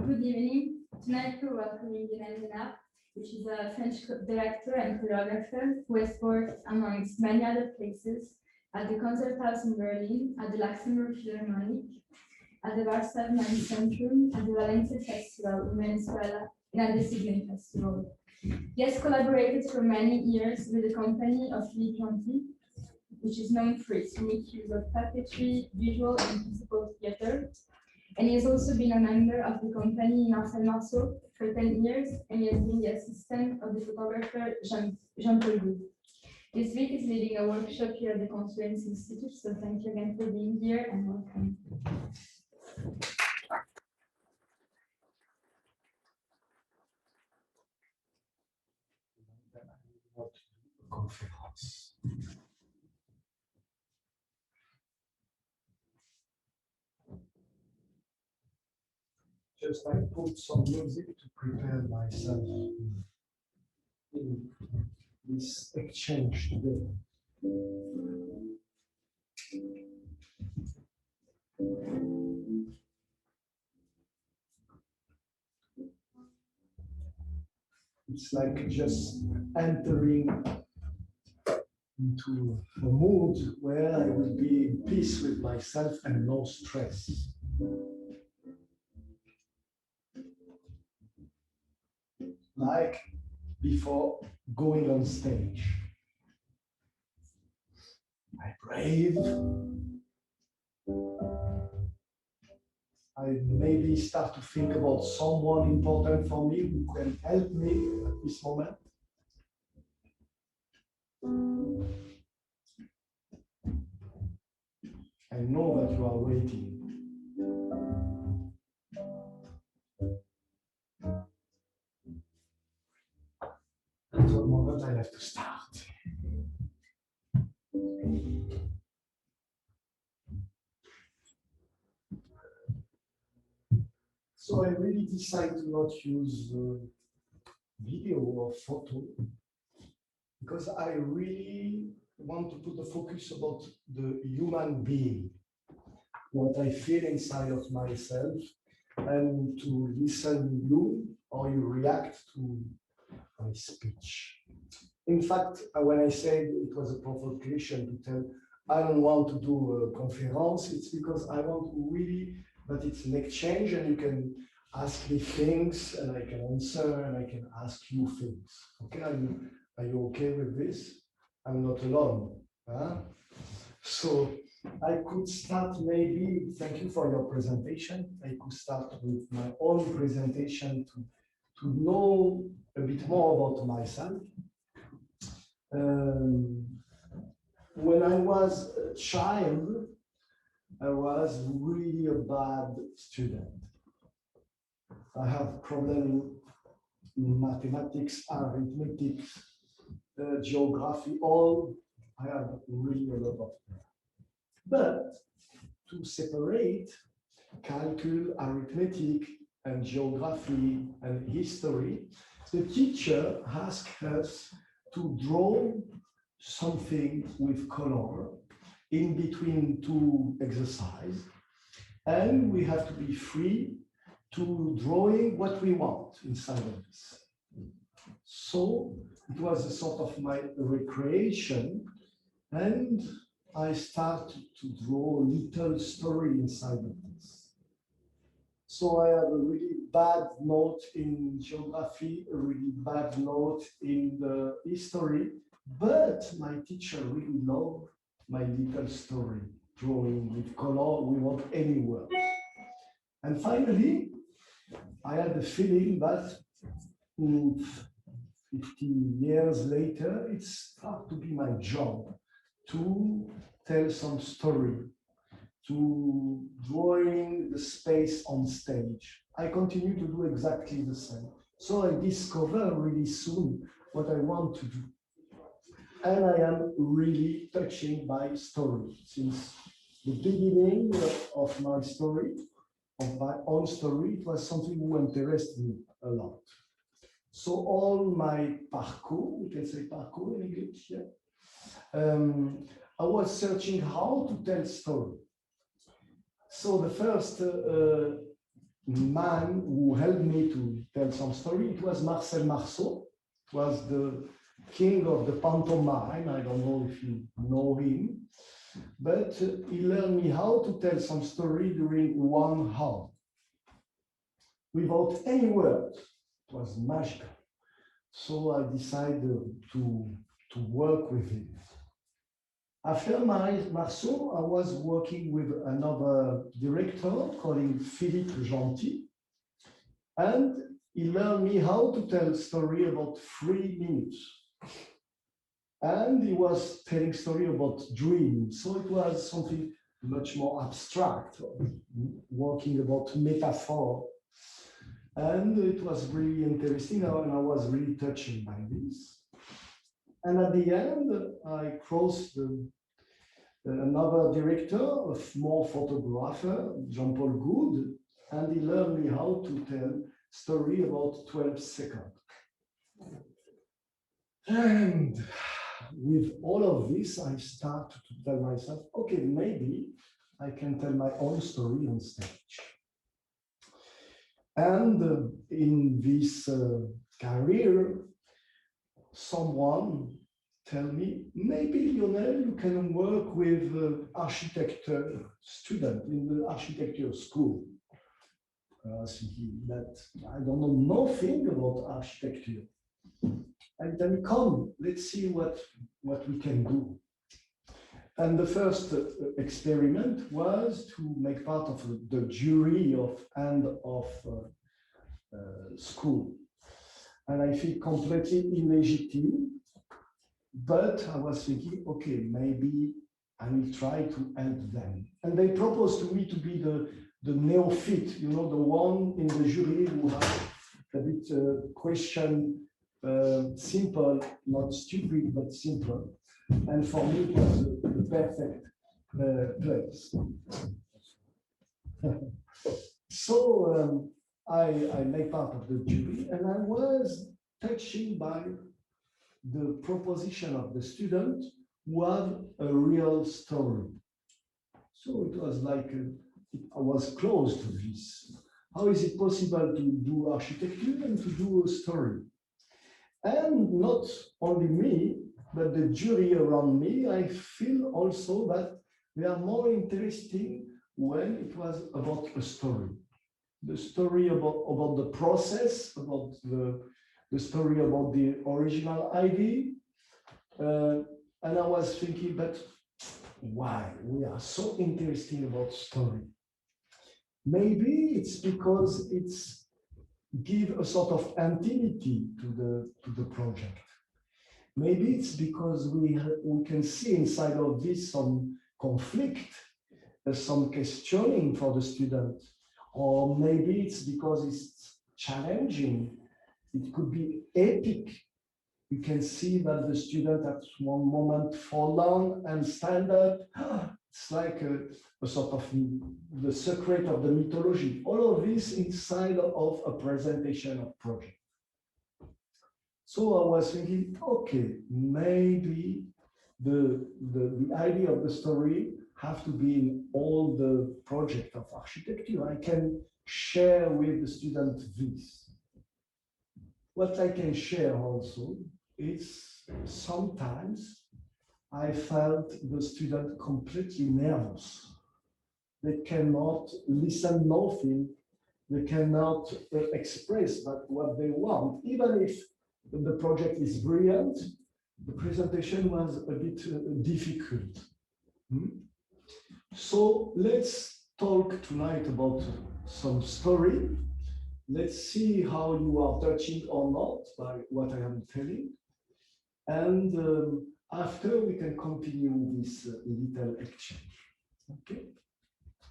Good evening. Tonight we're welcoming Lionel Menard, which is a French director and choreographer who has worked amongst many other places at the Concerthaus in Berlin, at the Luxembourg Philharmonic, at the Warsaw Mind Centrum, at the Valencia Festival in Venezuela, and at the Sydney Festival. He has collaborated for many years with the company of Louis Conti, which is known for its unique use of puppetry, visual and physical theater. And he has also been a member of the company Marcel Marceau for 10 years, and he has been the assistant of the photographer Jean-Paul Goude. This week is leading a workshop here at the Confluence Institute, so thank you again for being here and welcome. Conference. Just I put some music to prepare myself in this exchange today. It's like just entering into a mood where I will be in peace with myself and no stress. Like before going on stage. I breathe. I maybe start to think about someone important for me who can help me at this moment. I know that you are waiting. At one moment I have to start. So I really decided to not use video or photo because I really want to put the focus about the human being, what I feel inside of myself, and to listen you or you react to my speech. In fact, when I said it was a provocation to tell I don't want to do a conference, it's because I want to really that it's an exchange and you can ask me things and I can answer and I can ask you things. Okay, are you okay with this? I'm not alone. Huh? So I could start maybe, thank you for your presentation. I could start with my own presentation to know a bit more about myself. When I was a child, I was really a bad student. I have problem in mathematics, arithmetic, geography, all. I have really a lot of them. But to separate calculus, arithmetic, and geography and history, the teacher asked us to draw something with color in between two exercises, and we have to be free to drawing what we want inside of this. So it was a sort of my recreation, and I started to draw a little story inside of this. So I have a really bad note in geography, a really bad note in the history, but my teacher really loved my little story, drawing with color without any word. And finally, I had the feeling that 15 years later, it started to be my job to tell some story, to drawing the space on stage. I continue to do exactly the same. So I discover really soon what I want to do. And I am really touching by story. Since the beginning of my story, of my own story, it was something who interested me a lot. So all my parcours, you can say parcours in English, yeah? I was searching how to tell story. So the first man who helped me to tell some story, it was Marcel Marceau. It was the king of the pantomime. I don't know if you know him, but he learned me how to tell some story during 1 hour without any words. It was magical. So I decided to work with him. After Marceau, I was working with another director called Philippe Gentil, and he learned me how to tell a story about 3 minutes. And he was telling story about dreams. So it was something much more abstract, working about metaphor. And it was really interesting, and I was really touched by this. And at the end, I crossed another director, a more photographer, Jean-Paul Good, and he learned me how to tell story about 12 seconds. And with all of this, I start to tell myself, okay, maybe I can tell my own story on stage. And in this career, someone tell me, maybe Lionel, you can work with architecture student in the architecture school. Thinking that I don't know nothing about architecture. And then come, let's see what we can do. And the first experiment was to make part of the jury of end of school. And I feel completely illegitimate, but I was thinking, okay, maybe I will try to help them. And they proposed to me to be the neophyte, you know, the one in the jury who had a bit question, simple, not stupid, but simple. And for me, it was the perfect place. So I made part of the jury, and I was touched by the proposition of the student who have a real story. So it was like I was close to this. How is it possible to do architecture and to do a story? And not only me, but the jury around me, I feel also that they are more interesting when it was about a story. The story about the process, about the story about the original idea. And I was thinking, but why we are so interesting about story? Maybe it's because it's give a sort of intimacy to the project. Maybe it's because we can see inside of this some conflict, some questioning for the student, or maybe it's because it's challenging. It could be epic. You can see that the student at one moment fall down and stand up. It's like a sort of the secret of the mythology. All of this inside of a presentation of project. So I was thinking, okay, maybe the idea of the story have to be in all the project of architecture. I can share with the student this. What I can share also is sometimes I felt the student completely nervous. They cannot listen nothing. They cannot express what they want. Even if the project is brilliant, the presentation was a bit difficult. So let's talk tonight about some story. Let's see how you are touching or not by what I am telling. And after we can continue this little exchange. Okay.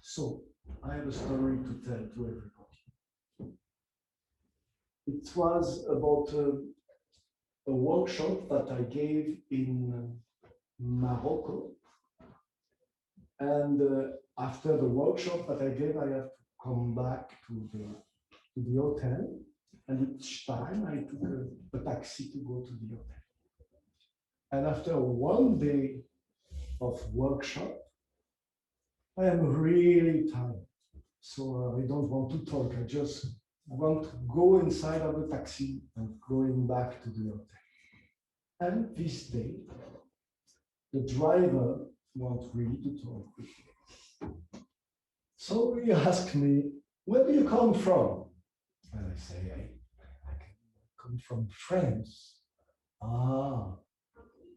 So I have a story to tell to everybody. It was about a workshop that I gave in Morocco. And after the workshop that I gave, I have to come back to the hotel. And each time I took a taxi to go to the hotel. And after 1 day of workshop, I am really tired. So I don't want to talk. I just want to go inside of the taxi and going back to the hotel. And this day, the driver wants really to talk with me. So he asked me, where do you come from? And I say, I come from France. Ah,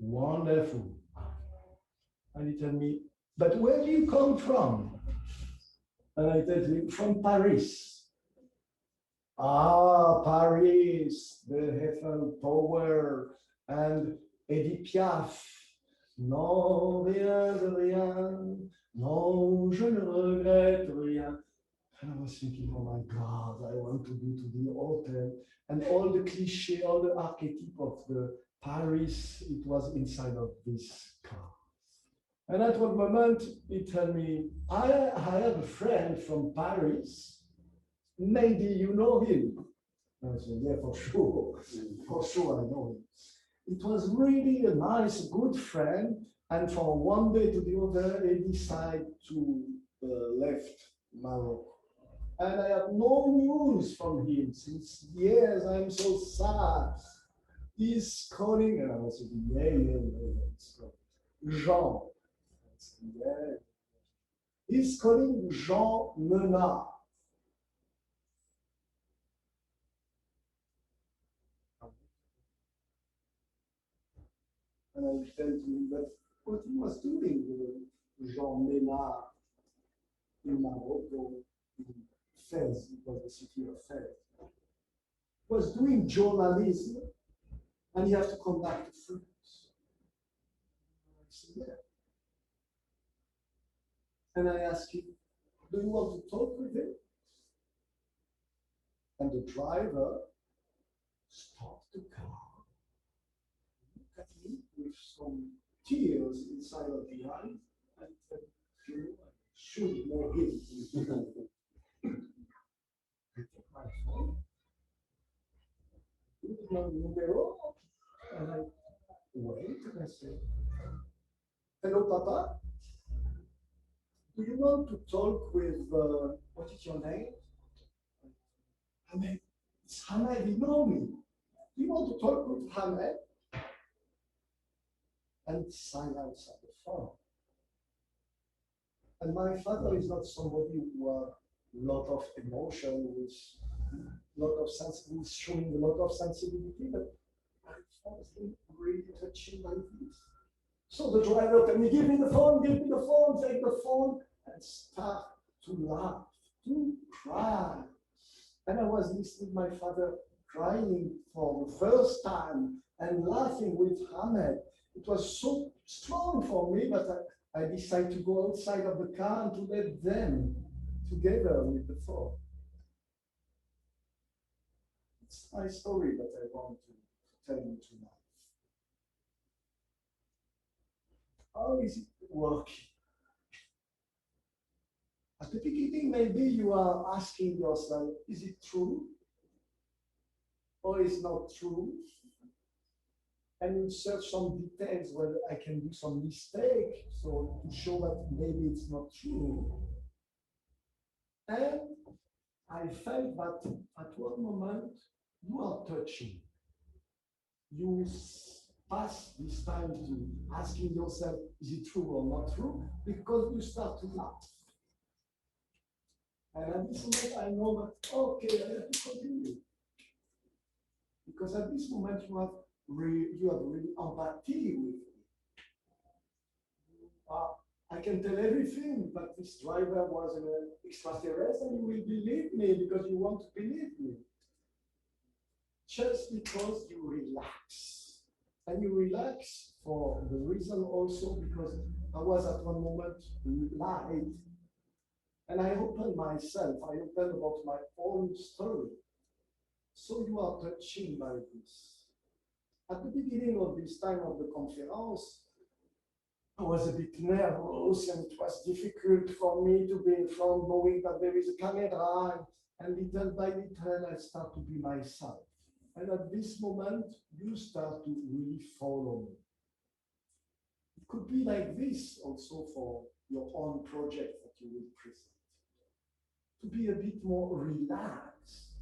wonderful. And he tell me, but where do you come from? And I tell him, from Paris. Ah, Paris, the Eiffel Tower, and Edith Piaf. Non, rien de rien. Non, je ne regrette rien. And I was thinking, oh my God, I want to go to the hotel. And all the cliche, all the archetype of the Paris, it was inside of this car. And at one moment, he told me, I have a friend from Paris. Maybe you know him. I said, yeah, for sure. For sure, I know him. It was really a nice, good friend. And from one day to the other, he decided to left Morocco. And I have no news from him since years. I'm so sad. He's calling, and I was saying, yeah, Jean. Yeah. He's calling Jean Menard. And I tell him that what he was doing, Jean Menard, in Morocco, in Fez, it was the city of Fez, was doing journalism, and he has to come back to France. I said, yeah. And I asked him, do you want to talk with him? And the driver stopped the car, looked at me with some tears inside of the eyes, and said, you should know him. I took my phone, put my numero, and I wait, and I said, hello, Papa. Do you want to talk with, what is your name? Hamed. It's Hamed, you know me. Do you want to talk with Hamed? And silence at the phone. And my father is not somebody who has a lot of emotion, with lot of sensibility, showing a lot of sensibility, but I found him really touching like this. So the driver told me, give me the phone, take the phone, and start to laugh, to cry. And I was listening to my father crying for the first time and laughing with Hamed. It was so strong for me, but I decided to go outside of the car and to let them together with the phone. It's my story that I want to tell you tonight. How is it working? At the beginning, maybe you are asking yourself, is it true? Or is it not true? And you search some details whether I can do some mistake, so to show that maybe it's not true. And I felt that at one moment you are touching. You pass this time to asking yourself, is it true or not true? Because you start to laugh. And at this moment I know that, okay, I have to continue. Because at this moment you have really empathy with me. I can tell everything, but this driver was an extraterrestrial, and you will believe me because you want to believe me. Just because you relax. And you relax for the reason also because I was at one moment lied. And I opened myself, I opened about my own story. So you are touching by this. At the beginning of this time of the conference, I was a bit nervous and it was difficult for me to be in front, knowing that there is a camera, and little by little I start to be myself. And at this moment, you start to really follow me. It could be like this also for your own project that you will present. to be a bit more relaxed,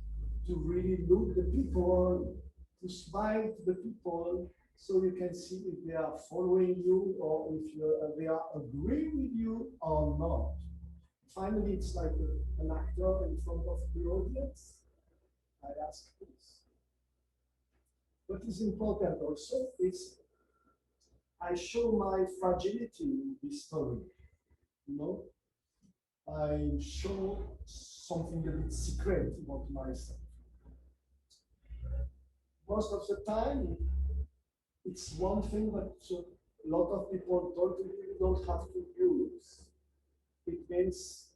to really look the people, to smile to the people, so you can see if they are following you or if they are agreeing with you or not. Finally, it's like an actor in front of the audience. I ask this. What is important also is I show my fragility in this story. You know, I show something a bit secret about myself. Most of the time, it's one thing that a lot of people totally don't have to use. It means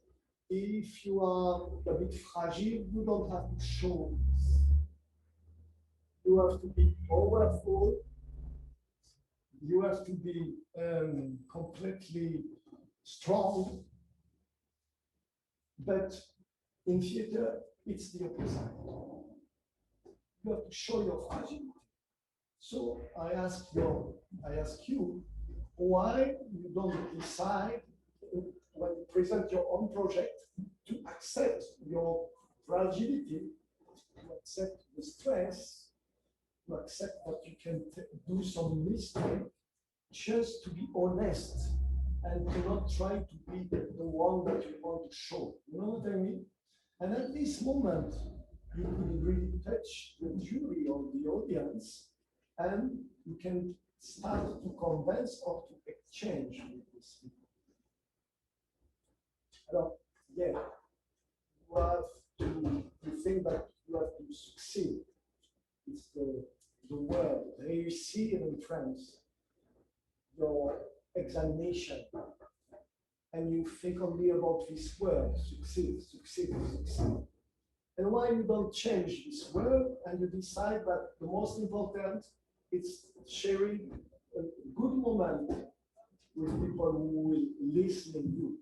if you are a bit fragile, you don't have to show this. You have to be powerful. You have to be completely strong. But in theater, it's the opposite. You have to show your fragility. So I ask you, why you don't decide when you present your own project to accept your fragility, to accept the stress, to accept that you can do some mistake, just to be honest and to not try to be the one that you want to show. You know what I mean? And at this moment, you could really touch the jury or the audience, and you can start to convince or to exchange with these people. Alors, yeah, you have to think that you have to succeed. It's the word, réussir in French, your examination. And you think only about this word, succeed, succeed, succeed. And why you don't change this word and you decide that the most important is sharing a good moment with people who will listen to you.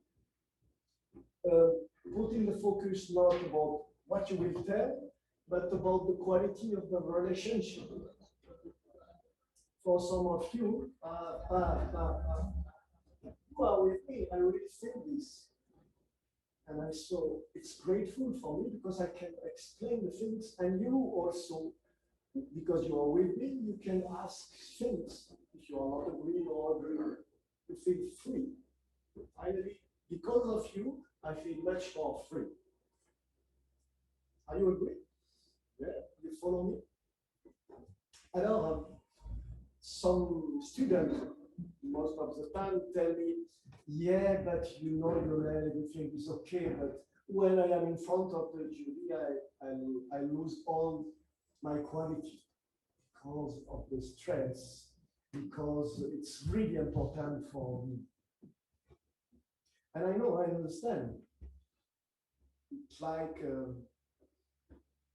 Putting the focus not about what you will tell, but about the quality of the relationship. For some of you, who are with me, I really feel this. And it's grateful for me because I can explain the things, and you also, because you are with me, you can ask things. If you are not agreeing or agreeing, you feel free. Finally, because of you, I feel much more free. Are you agree? Yeah, you follow me? Alors, some students, most of the time, tell me, yeah, but you know, everything is okay, but when I am in front of the jury, I lose all my quality because of the stress, because it's really important for me. And I understand. It's like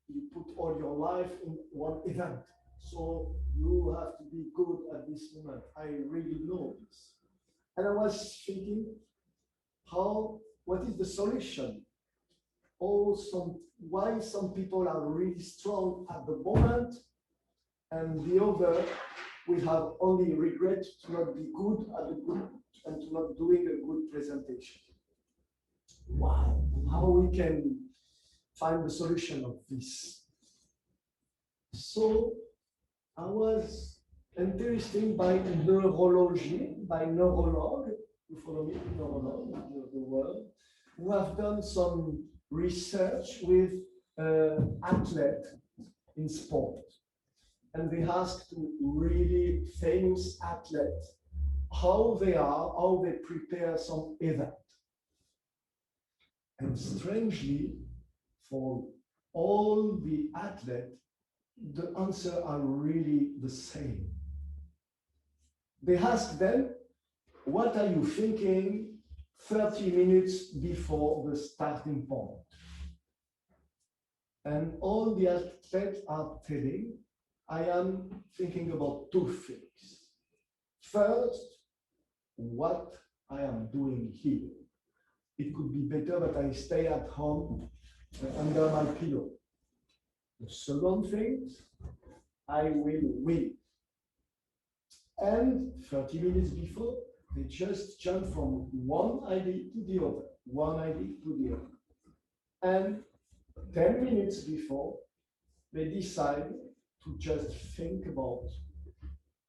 you put all your life in one event. So you have to be good at this moment. I really know this. And I was thinking, what is the solution? Why some people are really strong at the moment and the other will have only regret to not be good at the good and to not doing a good presentation. Wow, how we can find the solution of this. So I was interested by neurology, by neurolog, you follow me, neurolog, the word, who have done some research with athletes in sport. And they asked really famous athletes how they prepare some event. And strangely, for all the athletes, the answers are really the same. They ask them, what are you thinking 30 minutes before the starting point? And all the athletes are telling, I am thinking about two things. First, what I am doing here. It could be better that I stay at home under my pillow. The second thing, I will win. And 30 minutes before, they just jump from one idea to the other, one idea to the other. And 10 minutes before, they decide to just think about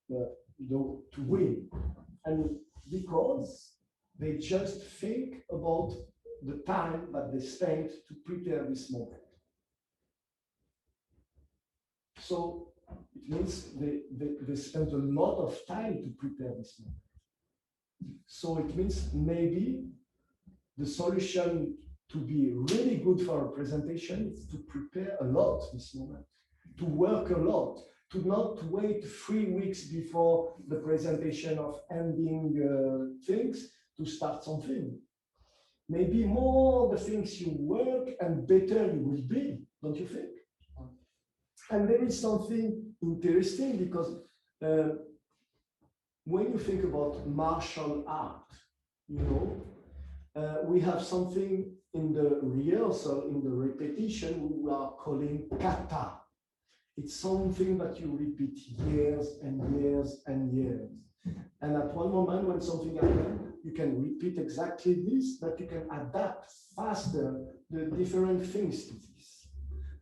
to win. And because they just think about the time that they spent to prepare this moment. So it means they spent a lot of time to prepare this moment. So it means maybe the solution to be really good for a presentation is to prepare a lot this moment, to work a lot, to not wait 3 weeks before the presentation of ending things to start something. Maybe more the things you work and better you will be, don't you think? And there is something interesting because when you think about martial art, you know, we have something in the rehearsal, in the repetition, we are calling kata. It's something that you repeat years and years and years. And at one moment when something happens, you can repeat exactly this, but you can adapt faster the different things to this.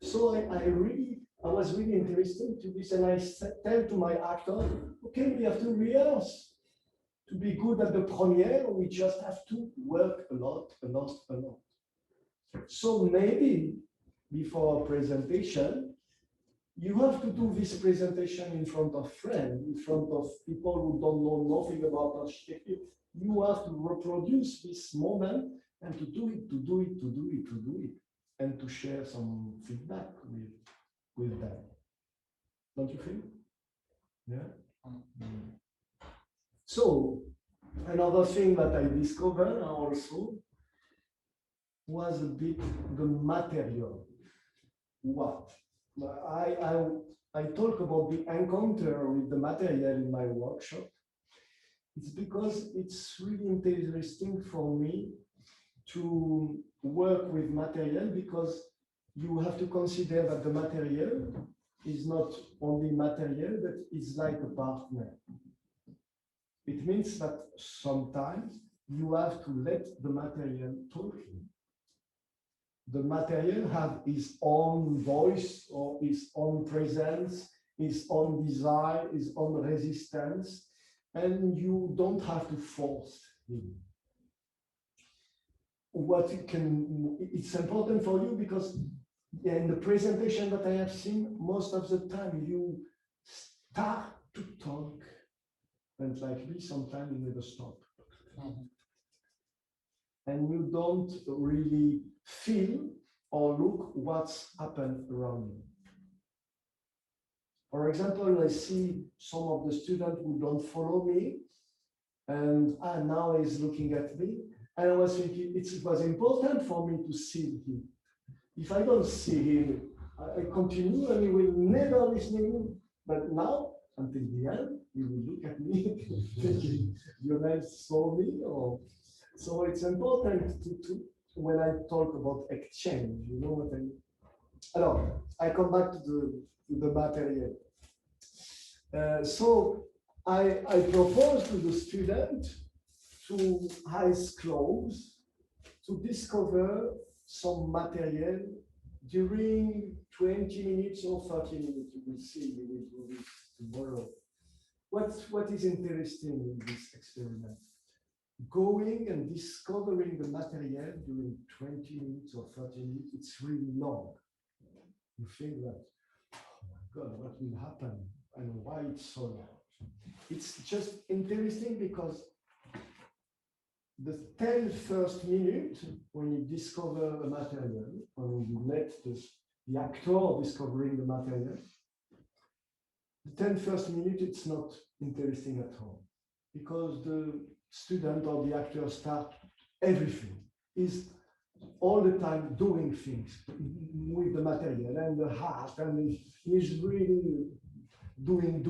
So I was really interested to this, and I tell to my actor, okay, we have to rehearse. To be good at the premiere, we just have to work a lot, a lot, a lot. So maybe before a presentation, you have to do this presentation in front of friends, in front of people who don't know nothing about architecture. You have to reproduce this moment and to do it, to do it, to do it, to do it, and to share some feedback with them. Don't you think? Yeah. So another thing that I discovered also was a bit the material. What? I talk about the encounter with the material in my workshop. It's because it's really interesting for me to work with material, because you have to consider that the material is not only material, but it's like a partner. It means that sometimes you have to let the material talk. The material have its own voice or its own presence, its own desire, its own resistance, and you don't have to force him. It's important for you because in the presentation that I have seen, most of the time you start to talk, and like me, sometimes you never stop. And you don't really feel or look what's happened around you. For example, I see some of the students who don't follow me, and now he's looking at me, and I was thinking it was important for me to see him. If I don't see him, I continue and he will never listen to me. But now, until the end, he will look at me thinking, Lionel saw me, or so it's important to when I talk about exchange, you know what I mean? Alors, I come back to the material. So I propose to the student to eyes closed to discover some material during 20 minutes or 30 minutes. You will see, we will do this tomorrow. What is interesting in this experiment? Going and discovering the material during 20 minutes or 30 minutes, it's really long. You think that, oh my God, what will happen and why it's so long? It's just interesting because the 10 first minutes, when you discover a material, when you let the actor discovering the material, the 10 first minutes, it's not interesting at all, because the student or the actor start everything, is all the time doing things with the material and the heart, and he's really doing.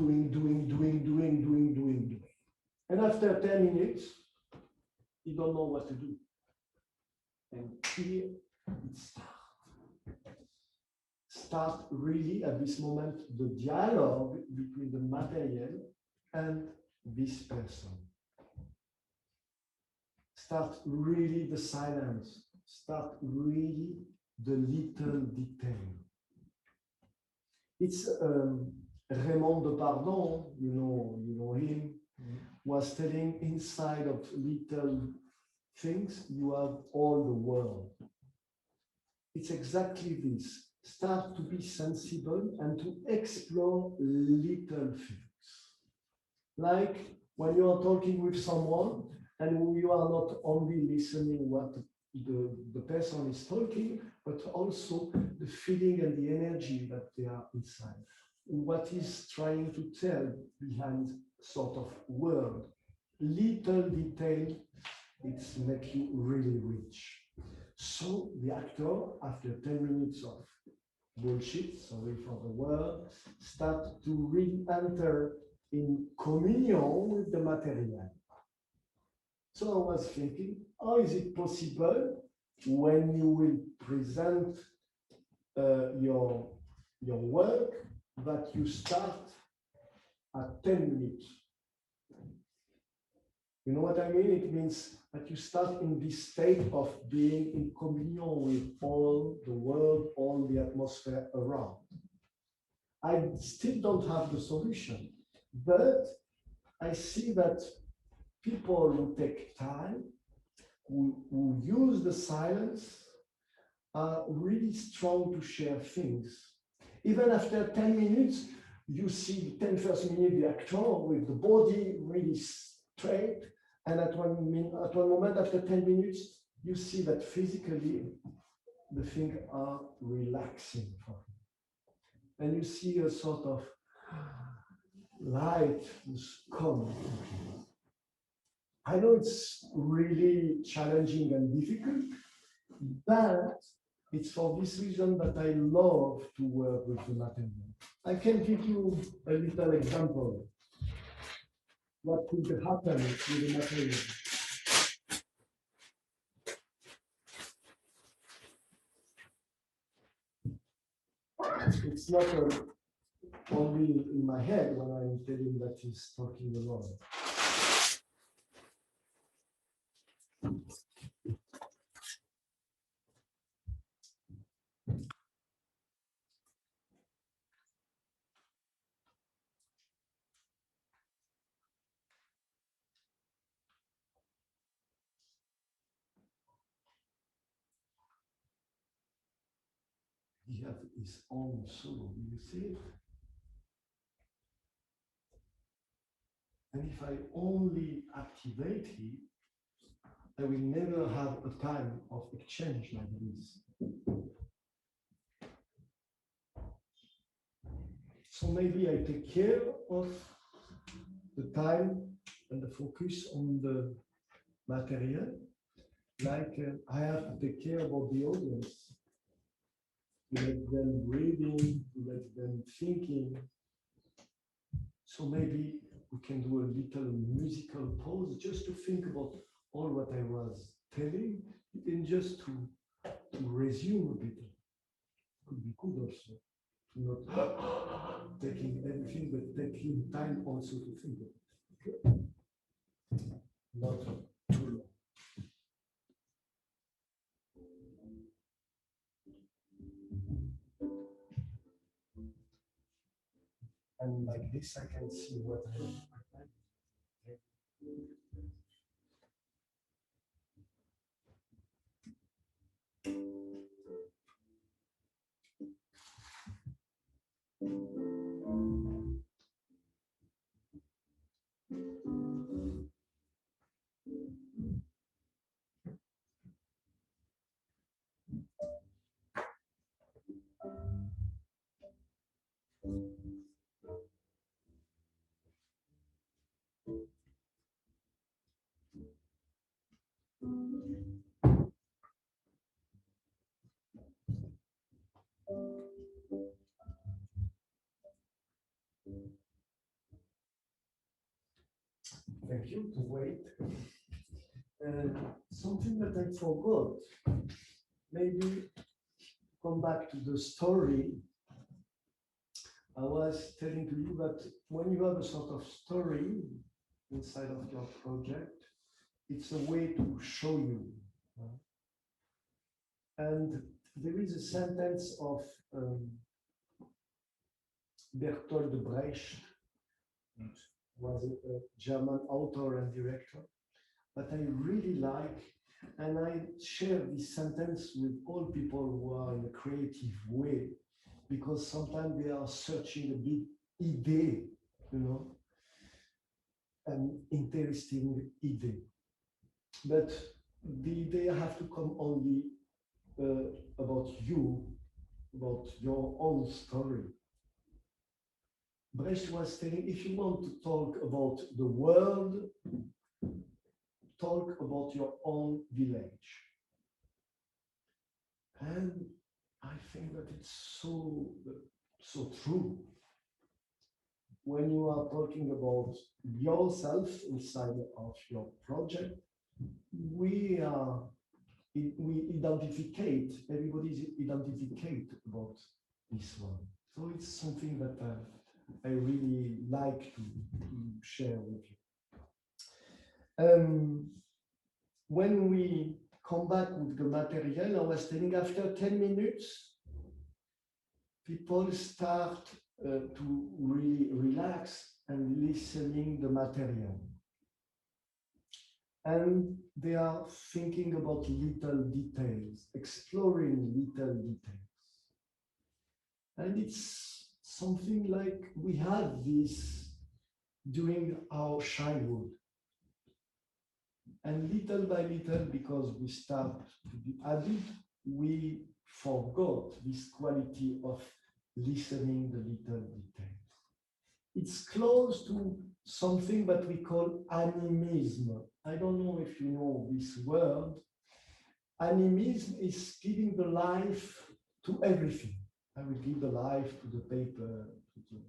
And after 10 minutes, you don't know what to do. And here it starts. Start really at this moment the dialogue between the material and this person. Start really the silence. Start really the little detail. It's Raymond Depardon, you know him, was telling inside of little things, you have all the world. It's exactly this. Start to be sensible and to explore little things. Like when you are talking with someone and you are not only listening what the person is talking, but also the feeling and the energy that they are inside. What is trying to tell behind sort of word. Little detail, it's make you really rich. So the actor, after 10 minutes of bullshit, sorry for the word, start to re-enter in communion with the material. So I was thinking, how is it possible when you will present your work that you start at 10 minutes? You know what I mean? It means that you start in this state of being in communion with all the world, all the atmosphere around. I still don't have the solution, but I see that people who take time, who use the silence, are really strong to share things. Even after 10 minutes, you see 10 first minutes, the actor with the body really straight. And at one moment, after 10 minutes, you see that physically the things are relaxing for him. And you see a sort of light is coming. I know it's really challenging and difficult, but it's for this reason that I love to work with the material. I can give you a little example. What could happen with the material? It's not only in my head when I'm telling that he's talking alone. He has his own soul, you see it? And if I only activate it, I will never have a time of exchange like this. So maybe I take care of the time and the focus on the material, like I have to take care about the audience, to let them reading, to let them thinking. So maybe we can do a little musical pause just to think about all what I was telling, and just to resume a bit. Could be good also, to not taking everything, but taking time also to think of it. Okay? Not too long. And like this, I can see what I have. Thank you to wait. Something that I forgot, maybe come back to the story. I was telling to you that when you have a sort of story inside of your project, it's a way to show you. And there is a sentence of Bertolt Brecht, was a German author and director, but I really like, and I share this sentence with all people who are in a creative way, because sometimes they are searching a big idea, you know, an interesting idea. But the idea have to come only about you, about your own story. Brecht was saying, if you want to talk about the world, talk about your own village. And I think that it's so true. When you are talking about yourself inside of your project, we identificate, everybody's identificate about this one. So it's something that I really like to share with you. When we come back with the material, I was telling after 10 minutes, people start to really relax and listening the material. And they are thinking about little details, exploring little details. And it's something like we had this during our childhood. And little by little, because we start to be adult, we forgot this quality of listening the little details. It's close to something that we call animism. I don't know if you know this word. Animism is giving the life to everything. I will give the life to the paper, to the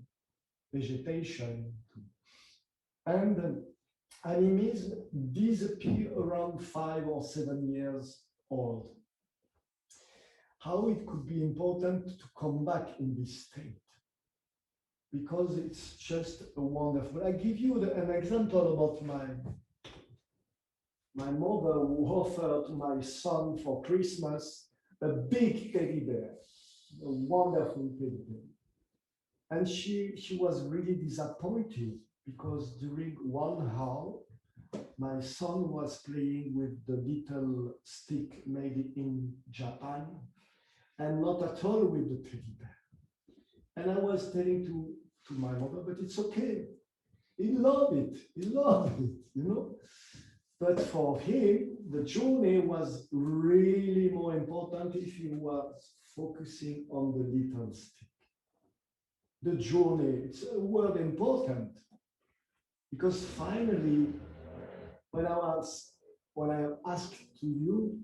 vegetation. And animism disappeared around 5 or 7 years old. How it could be important to come back in this state, because it's just a wonderful. I give you an example about my mother, who offered to my son for Christmas a big teddy bear, a wonderful teddy bear. And she was really disappointed, because during 1 hour, my son was playing with the little stick made in Japan, and not at all with the teddy bear. And I was telling to my mother, but it's okay. He loved it, you know. But for him, the journey was really more important if he was focusing on the little stick. The journey, it's a word important, because finally, when I asked to you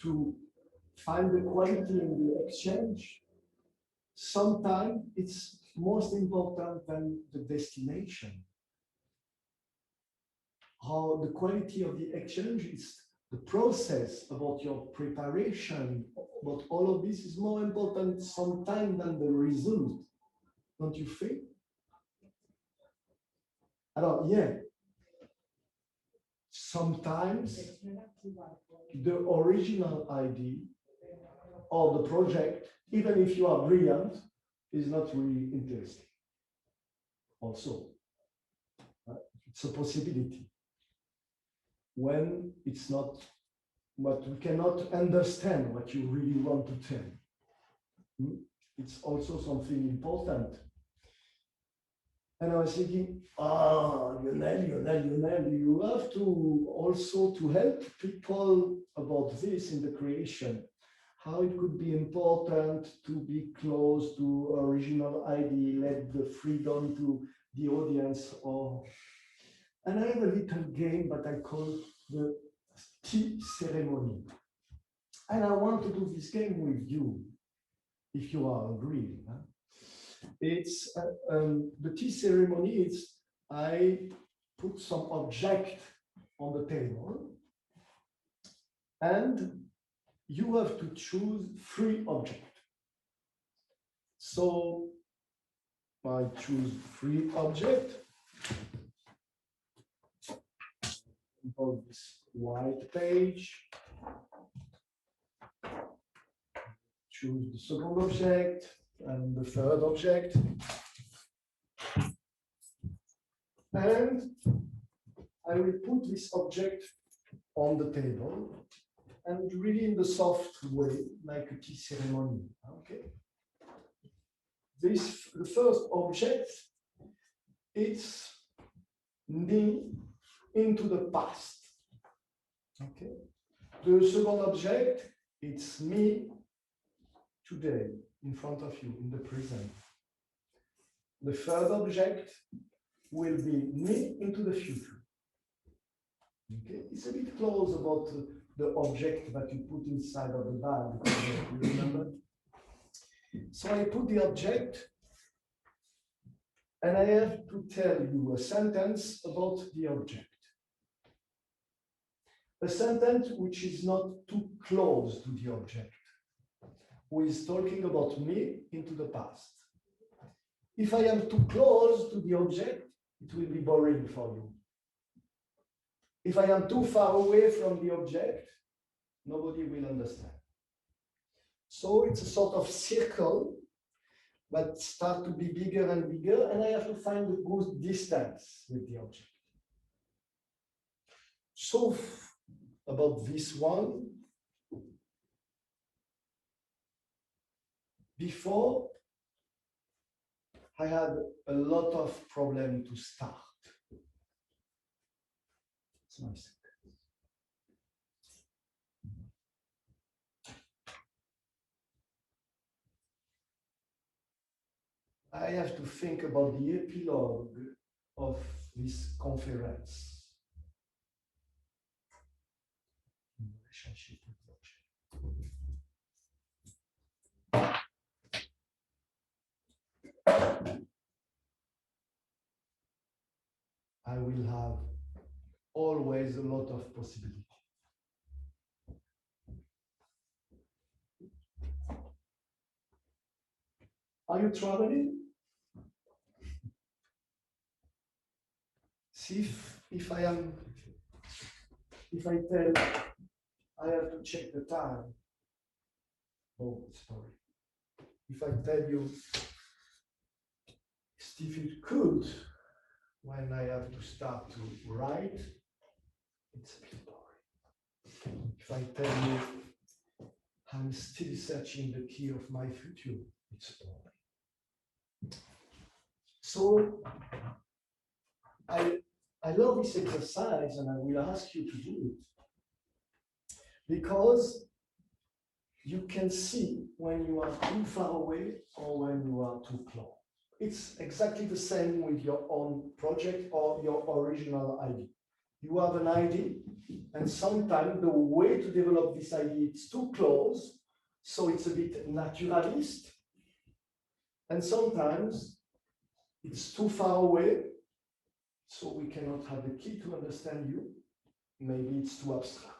to find the quality in the exchange, sometimes it's most important than the destination. How the quality of the exchange is the process, about your preparation, about all of this is more important sometimes than the result. Don't you think? Alors, yeah. Sometimes the original idea or the project, even if you are brilliant, is not really interesting. Also, it's a possibility. When it's not, but we cannot understand what you really want to tell. It's also something important. And I was thinking, Lionel, you have to also to help people about this in the creation. How it could be important to be close to original idea, let the freedom to the audience. And I have a little game that I call the tea ceremony. And I want to do this game with you, if you are agreeing. Huh? It's the tea ceremony. It's I put some object on the table, and you have to choose 3 objects. So I choose 3 objects on this white page. choose the second object and the third object. And I will put this object on the table and really in the soft way, like a tea ceremony. Okay. The first object, it's me into the past. Okay. The second object, it's me today in front of you in the present. The third object will be me into the future. Okay, it's a bit close about the object that you put inside of the bag. You remember? So I put the object, and I have to tell you a sentence about the object. A sentence which is not too close to the object, who is talking about me into the past. If I am too close to the object, it will be boring for you. If I am too far away from the object, nobody will understand. So it's a sort of circle that starts to be bigger and bigger, and I have to find a good distance with the object. So about this one, before I had a lot of problem to start. It's nice. I have to think about the epilogue of this conference. Relationship with object. I will have always a lot of possibility. Are you traveling? See if I tell I have to check the time. Oh, sorry. If I tell you, Steve, it could, when I have to start to write, it's a bit boring. If I tell you, I'm still searching the key of my future, it's boring. So I love this exercise, and I will ask you to do it, because you can see when you are too far away or when you are too close. It's exactly the same with your own project or your original idea. You have an idea, and sometimes the way to develop this idea is too close, so it's a bit naturalist, and sometimes it's too far away, so we cannot have the key to understand you. Maybe it's too abstract.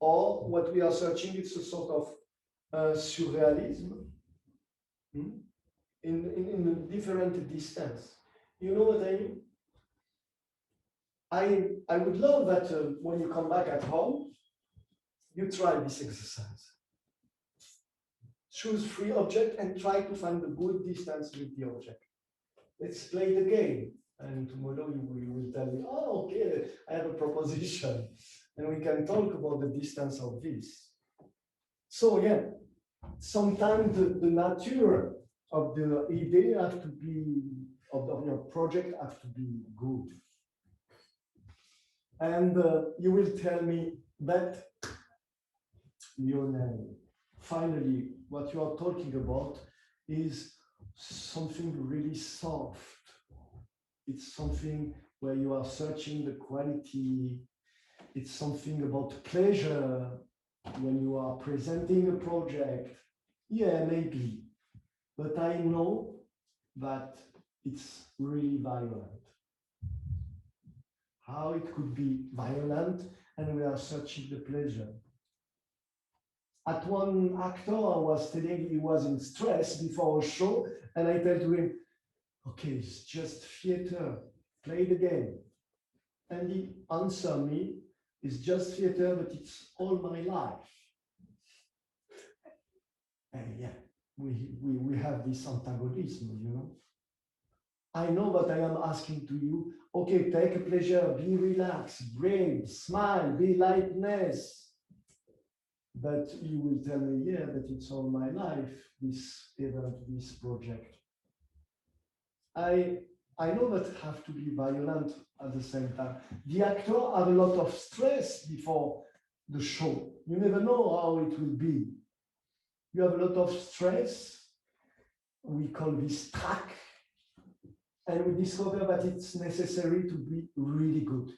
Or what we are searching is a sort of surrealism in a different distance. You know what I mean? I would love that when you come back at home, you try this exercise. Choose 3 objects and try to find a good distance with the object. Let's play the game. And tomorrow you will tell me, oh, okay, I have a proposition. And we can talk about the distance of this. So yeah, sometimes the nature of the idea have to be, of your project have to be good. And you will tell me that, Lionel, finally, what you are talking about is something really soft. It's something where you are searching the quality. It's something about pleasure when you are presenting a project. Yeah, maybe. But I know that it's really violent. How it could be violent and we are searching the pleasure. At one actor, I was telling he was in stress before a show, and I told to him, okay, it's just theater, play the game. And he answered me, it's just theater, but it's all my life. And yeah, we have this antagonism, you know. I know that I am asking to you, okay, take a pleasure, be relaxed, brave, smile, be lightness. But you will tell me, yeah, that it's all my life, this event, this project. I know that have to be violent at the same time. The actor have a lot of stress before the show. You never know how it will be. You have a lot of stress. We call this track. And we discover that it's necessary to be really good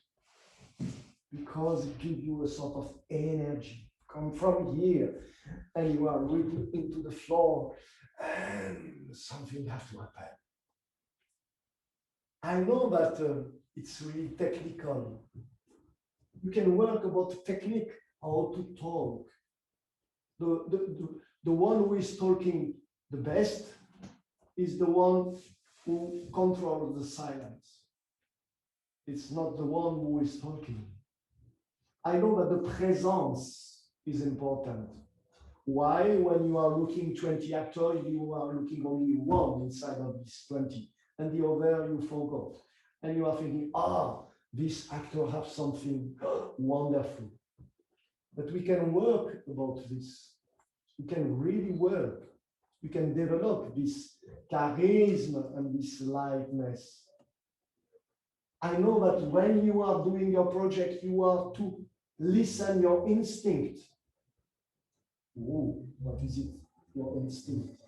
because it gives you a sort of energy. Come from here and you are really into the floor and something has to happen. I know that it's really technical. You can work about technique, how to talk. The one who is talking the best is the one who controls the silence. It's not the one who is talking. I know that the presence is important. Why? When you are looking 20 actors, you are looking only one inside of these 20, and the other you forgot. And you are thinking, this actor has something wonderful. But we can work about this. We can really work. We can develop this charisma and this lightness. I know that when you are doing your project, you are to listen your instinct. Ooh, what is it? Your instinct.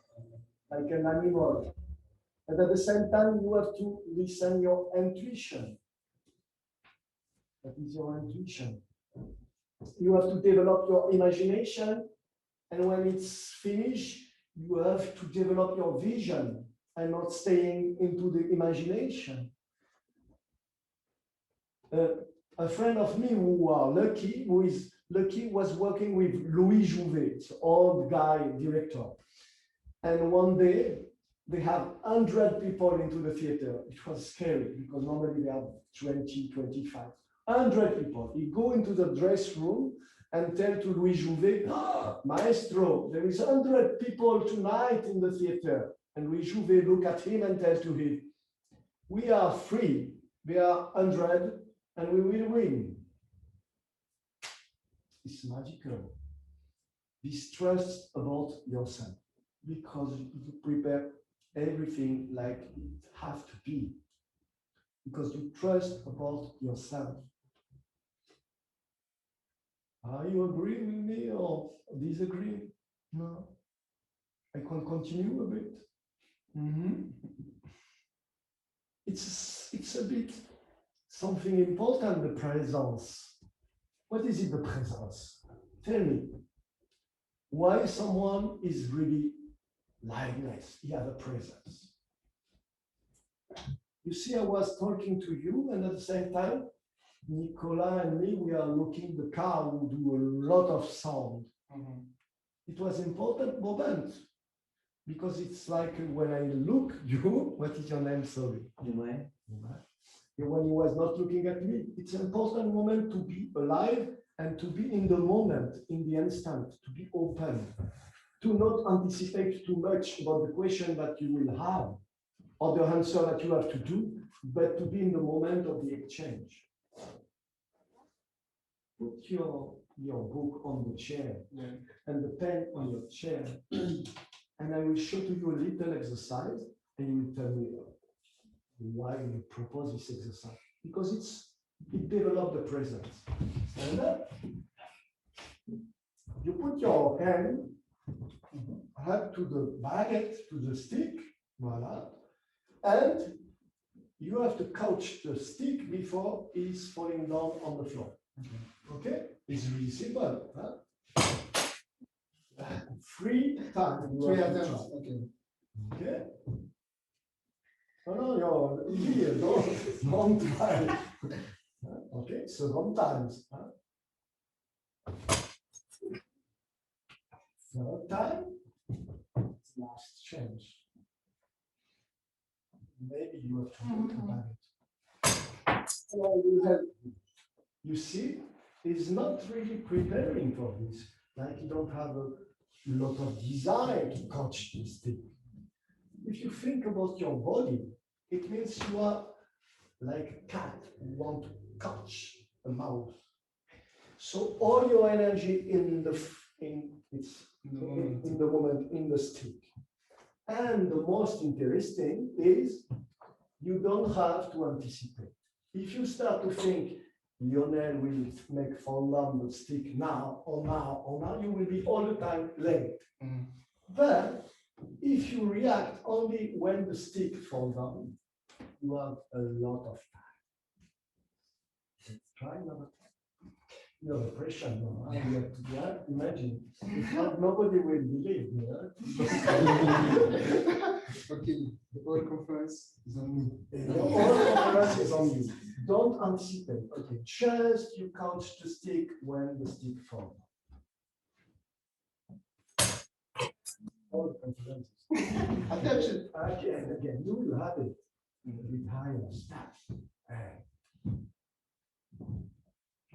Like an animal. And at the same time, you have to listen your intuition. What is your intuition? You have to develop your imagination. And when it's finished, you have to develop your vision and not staying into the imagination. A friend of me who is lucky, was working with Louis Jouvet, old guy director. And one day they have 100 people into the theater. It was scary because normally they have 20, 25. 100 people. He go into the dress room and tell to Louis Jouvet, Maestro, there is 100 people tonight in the theater. And Louis Jouvet look at him and tell to him, we are free, we are 100, and we will win. It's magical. This trust about yourself, because you prepare everything like it has to be, because you trust about yourself. Are you agree with me or disagree? No. I can continue a bit. It's a bit something important, the presence. What is it, the presence? Tell me, why someone is really likeness? He has a presence. You see, I was talking to you, and at the same time, Nicolas and me, we are looking the car who do a lot of sound. It was important moment because it's like when I look you, what is your name? Sorry. When he was not looking at me, it's an important moment to be alive and to be in the moment, in the instant, to be open, to not anticipate too much about the question that you will have or the answer that you have to do, but to be in the moment of the exchange. Put your book on the chair and the pen on your chair, and I will show to you a little exercise, and you will tell me why you propose this exercise. Because it develops the presence. Stand up. You put your hand up to the baguette, to the stick, voila, and you have to couch the stick before it's falling down on the floor. Okay? It's really simple. Huh? 3 times. You have to try. Okay? No, you're here, don't try. Okay, second times. Third time, last change. Maybe you have to think about it. I will help you. You see, it's not really preparing for this. Like you don't have lot of desire to catch this stick. If you think about your body, it means you are like a cat who want to catch a mouse. So all your energy in the moment in the stick. And the most interesting is you don't have to anticipate. If you start to think Lionel will make fall down the stick now or now or now, you will be all the time late. But if you react only when the stick falls down, you have a lot of time. Let's try another time. You have a pressure now. You have to imagine. If not, nobody will believe me. Okay, the whole conference is on me. The whole conference is on you. Don't anticipate. Okay, just you catch the stick when the stick falls. All conferences. Attention. Again, you will have it a bit higher. Stop.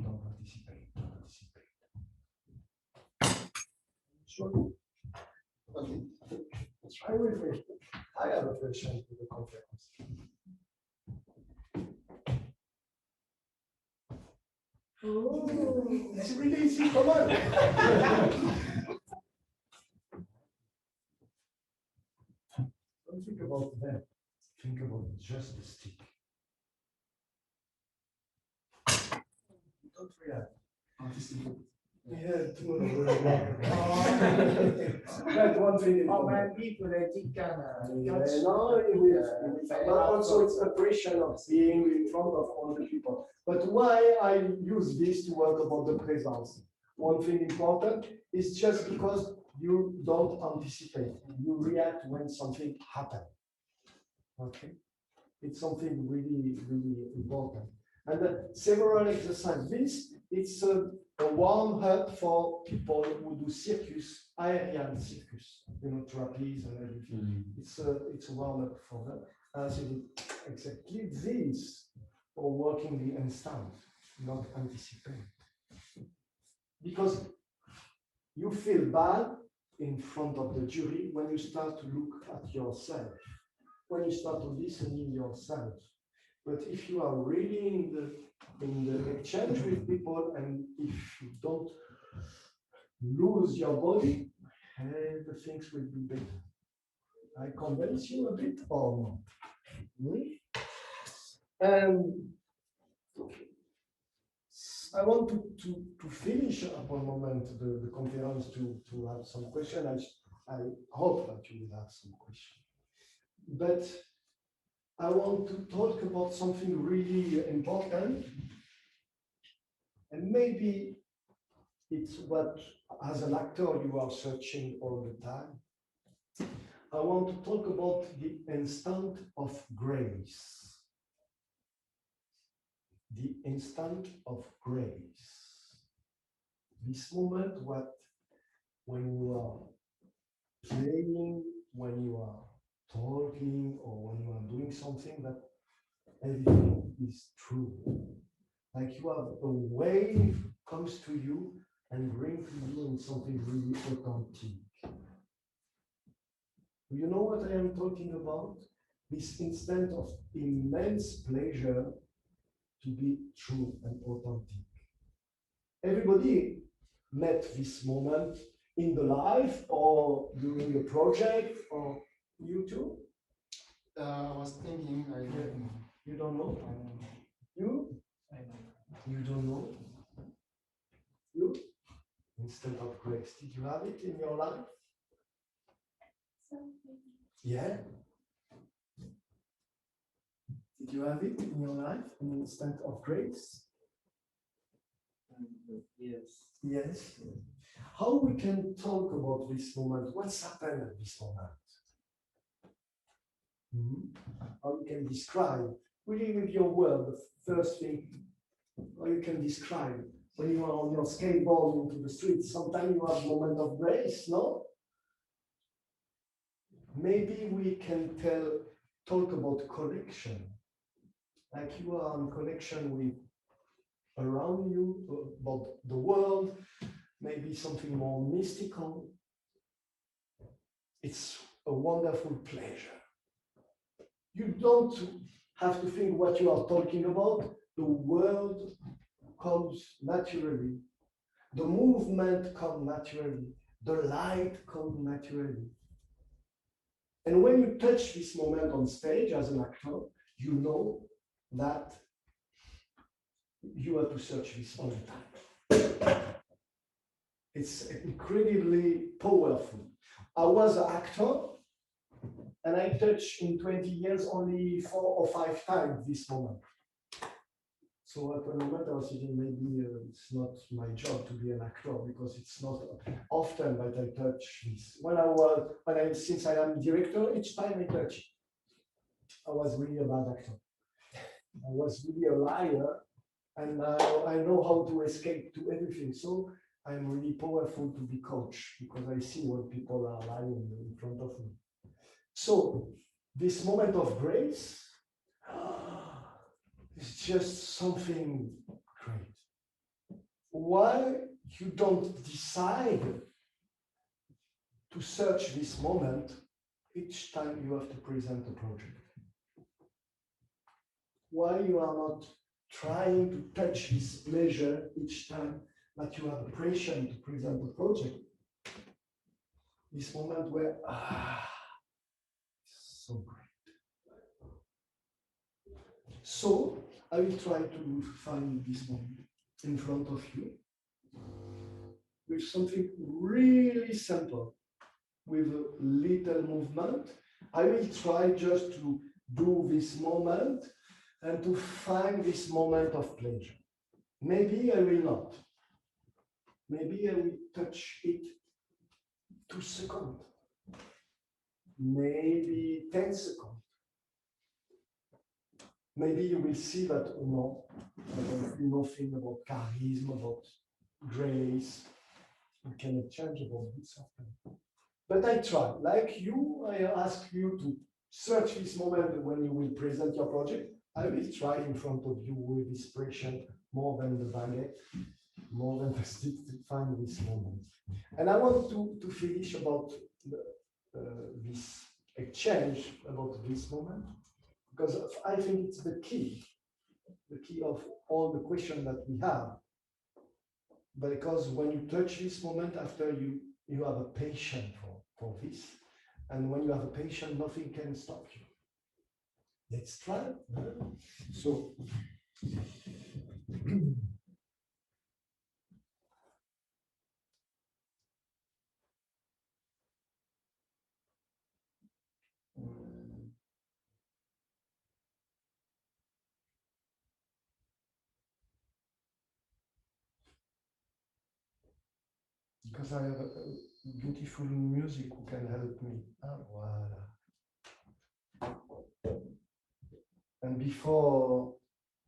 Don't anticipate. Don't anticipate. Sure. Okay. Try with me. I have a question to the conference. Oh, it's really easy. Come on. Don't think about that. Think about just the stick. Don't react. Anticipate. Yeah, tomorrow. That one thing. People but also it's the pressure of being in front of all the people. But why I use this to work about the presence? One thing important is just because you don't anticipate. You react when something happens. Okay, it's something really, really important. And several exercises. It's a warm up for people who do circus, aerial circus, trapeze and everything. It's a warm up for them. So exactly this, or working the instant, not anticipate. Because you feel bad in front of the jury when you start to look at yourself, when you start to listen to yourself. But if you are really in the exchange with people, and if you don't lose your body, the things will be better. I convince you a bit or not? I want to finish up one moment the conference to have some questions. I hope that you will have some questions. But I want to talk about something really important. And maybe it's what, as an actor, you are searching all the time. I want to talk about the instant of grace. The instant of grace. This moment, when you are playing, when you are talking, or when you are doing something that everything is true. Like you have a wave comes to you and brings to you in something really authentic. Do you know what I am talking about? This instant of immense pleasure to be true and authentic. Everybody met this moment in the life or during a project, or you too? I was thinking, I don't know. You don't know? You? I know. You don't know? You? Instant of grace. Did you have it in your life? Yeah? Did you have it in your life? An instant of grace? Yes. Yes. How we can talk about this moment? What's happened at this moment? How you can describe, really with your word, the first thing, how you can describe when you are on your skateboard into the street, sometimes you have a moment of grace, no? Maybe we can talk about connection, like you are in connection with around you, about the world, maybe something more mystical. it's a wonderful pleasure. You don't have to think what you are talking about. The world comes naturally. The movement comes naturally. The light comes naturally. And when you touch this moment on stage as an actor, you know that you have to search this all the time. It's incredibly powerful. I was an actor, and I touched in 20 years only 4 or 5 times this moment. So at the moment I was thinking maybe it's not my job to be an actor because it's not often that I touch this. Since I am director, each time I touch it, I was really a bad actor. I was really a liar, and now I know how to escape to everything. So I'm really powerful to be coach because I see when people are lying in front of me. So this moment of grace is just something great. Why you don't decide to search this moment each time you have to present a project? Why you are not trying to touch this pleasure each time that you have the pressure to present a project? This moment where, so great. So I will try to find this moment in front of you with something really simple, with a little movement. I will try just to do this moment and to find this moment of pleasure. Maybe I will not. Maybe I will touch it 2 seconds. Maybe 10 seconds. Maybe you will see that, oh no, I don't feel nothing about charisma, about grace. We cannot change about this often. But I try. Like you, I ask you to search this moment when you will present your project. I will try in front of you with inspiration more than the baguette, more than the stick to find this moment. And I want to finish about this exchange about this moment, because I think it's the key of all the questions that we have. Because when you touch this moment, after you have a patience for this, and when you have a patience, nothing can stop you. Let's try. So because I have a beautiful music who can help me. Voilà. And before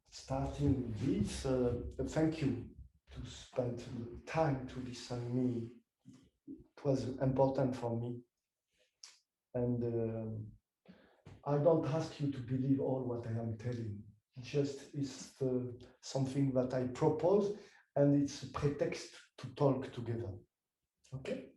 starting this, thank you to spend time to listen to me. It was important for me. And I don't ask you to believe all what I am telling. Just is something that I propose, and it's a pretext to talk together. Okay?